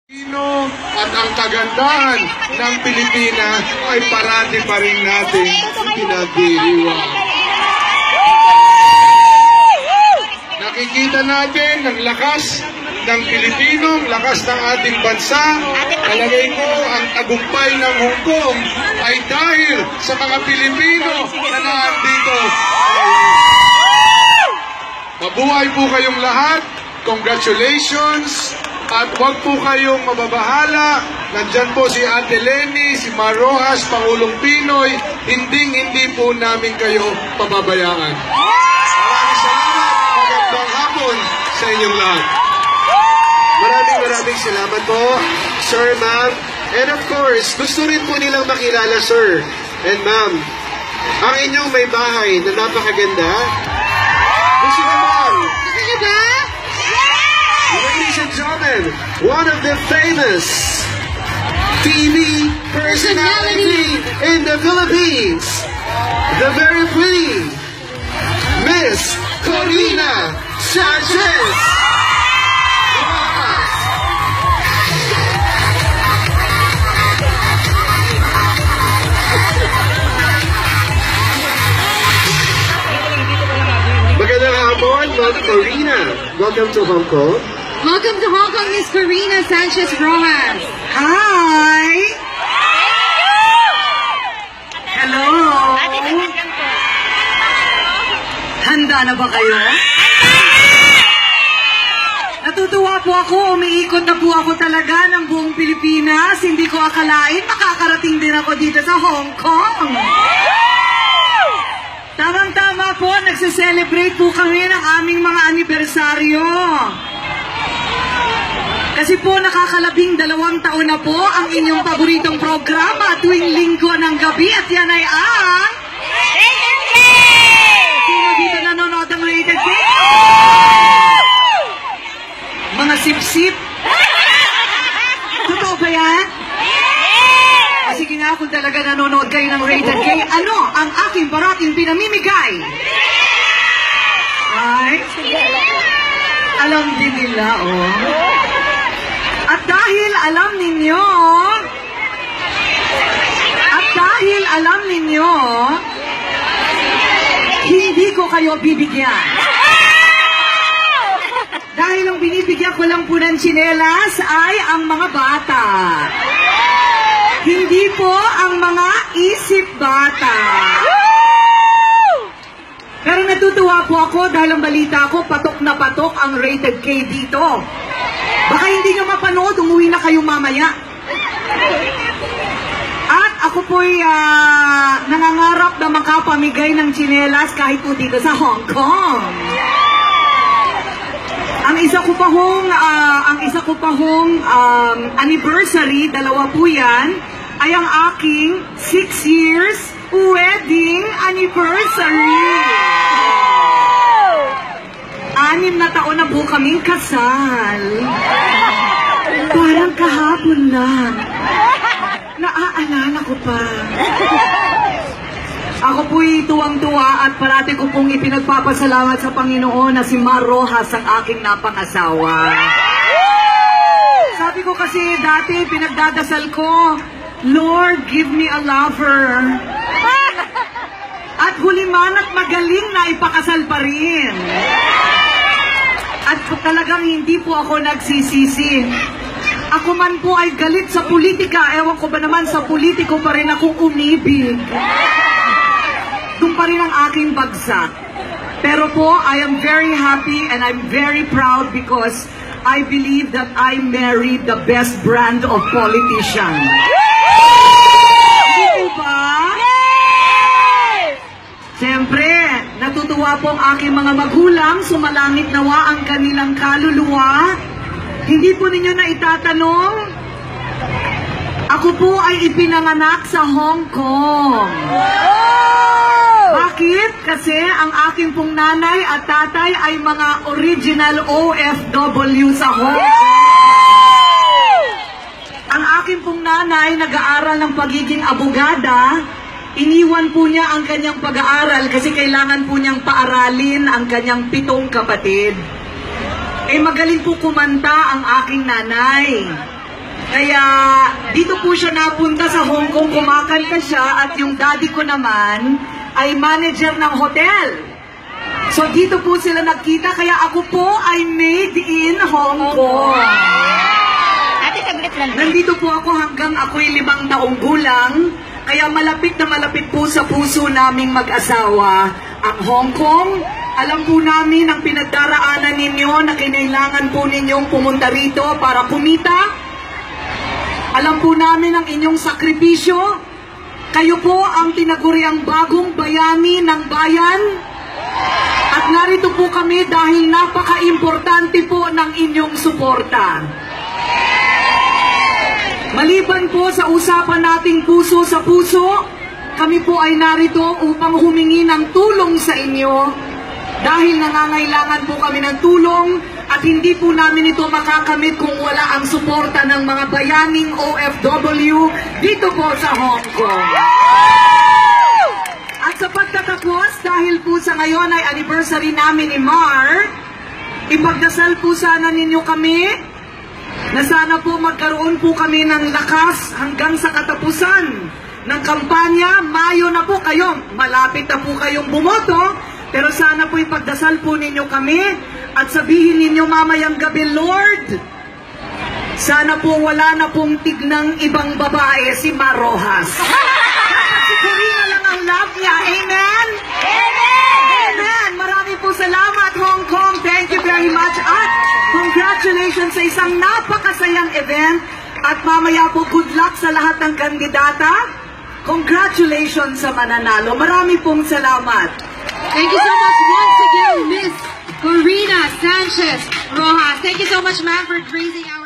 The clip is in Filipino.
At ang kagandahan ng Pilipinas ay parati pa rin natin pinagdiriwang. Nakikita natin ang lakas ng Pilipino, lakas ng ating bansa. Palagay ko ang tagumpay ng Hong Kong ay dahil sa mga Pilipino na nandito. Mabuhay po kayong lahat. Congratulations. At huwag po kayong mababahala. Nandyan po si Ate Lenny, si Mar Rojas, Pangulong Pinoy. Hindi po namin kayo pababayaan. Maraming salamat. Magandang hapon sa inyong lahat. Maraming salamat po, Sir, Ma'am. And of course, gusto rin po nilang makilala, Sir and Ma'am, ang inyong may bahay na napakaganda. Gusto naman. Gusto niyo ba? Ladies and gentlemen, one of the famous TV personality in the Philippines, the very pretty Miss Corina Sanchez. Magandang hapon, Ma'am Corina. Welcome to Hong Kong. Welcome to Hong Kong, Miss Corina Sanchez Rojas. Hi! Hello! Handa na ba kayo? Natutuwa po ako, umiikot na po ako talaga ng buong Pilipinas. Hindi ko akalain makakarating din ako dito sa Hong Kong. Tamang-tama po, nagse-celebrate po kami ng aming mga anibersaryo. Kasi po nakakalabing 2 taon na po ang inyong paboritong programa tuwing linggo ng gabi at yan ay ang... Rated K! Sino dito nanonood ng Rated K? Mga sip-sip. Totoo ba yan? Sige nga, kung talaga nanonood kayo ng Rated K, ano ang aking parating pinamimigay? Ay, alam din nila, oh. At dahil alam ninyo, hindi ko kayo bibigyan. Dahil ang binibigyan ko lang po ng tsinelas ay ang mga bata. Hindi po ang mga isip bata. Pero natutuwa po ako dahil ang balita ko, patok na patok ang Rated K dito. Baka hindi nyo mapanood, umuwi na kayo mamaya. At ako po'y nangangarap na makapamigay ng tsinelas kahit po dito sa Hong Kong. Ang isa ko pa hong anniversary, 2 po yan, ay ang aking 6 years wedding anniversary. 6 na taon na po kaming kasal. Parang kahapon lang. Naaalala ko pa. Ako po'y tuwang-tuwa at parati ko pong ipinagpapasalamat sa Panginoon na si Mar Rojas ang aking napangasawa. Sabi ko kasi dati pinagdadasal ko, Lord, give me a lover. At huli man at magaling na ipakasal pa rin. At talagang hindi po ako nagsisisi. Ako man po ay galit sa politika. Ewan ko ba naman sa politiko pa rin akong umibig. Doon pa rin ang aking bagsak. Pero po, I am very happy and I'm very proud because I believe that I married the best brand of politician. Hindi po ba? Siyempre, natutuwa po ang aking mga magulang, sumalangit nawa ang kanilang kaluluwa. Hindi po ninyo na itatanong, ako po ay ipinanganak sa Hong Kong. Bakit? Kasi ang aking pong nanay at tatay ay mga original OFW sa Hong Kong. Ang aking pong nanay nag-aaral ng pagiging abogada. Iniwan po niya ang kanyang pag-aaral kasi kailangan po niyang paaralin ang kanyang 7 kapatid. Magaling po kumanta ang aking nanay. Kaya dito po siya napunta sa Hong Kong, kumakanta siya at yung daddy ko naman ay manager ng hotel. So dito po sila nagkita, kaya ako po ay made in Hong Kong. Ate, saglit lang. Nandito po ako hanggang ako'y 5 taong gulang, kaya malapit na malapit po sa puso naming mag-asawa ang Hong Kong. Alam po namin ang pinagdaraanan ninyo na kinailangan po ninyong pumunta rito para kumita. Alam po namin ang inyong sakripisyo. Kayo po ang tinaguriang bagong bayani ng bayan. At narito po kami dahil napaka-importante po ng inyong suporta. Maliban po sa usapan nating puso sa puso, kami po ay narito upang humingi ng tulong sa inyo dahil nangangailangan po kami ng tulong at hindi po namin ito makakamit kung wala ang suporta ng mga bayaning OFW dito po sa Hong Kong. At sa pagtatapos, dahil po sa ngayon ay anniversary namin ni Mar, ipagdasal po sana ninyo kami na sana po magkaroon po kami ng lakas hanggang sa katapusan ng kampanya. Mayo na po kayo, malapit na po kayong bumoto, pero sana po ipagdasal po ninyo kami at sabihin ninyo mamayang gabi, Lord, sana po wala na pong tignang ibang babae si Mar Rojas. Si Corina lang ang love niya. Amen? Amen! Amen! Marami po salamat, Hong Kong. Thank you very much. At congratulations sa isang napakasayang event. At mamaya po, good luck sa lahat ng kandidata. Congratulations sa mananalo. Marami pong salamat. Thank you so much once again, Miss Corina Sanchez Rojas. Thank you so much, ma'am, for gracing our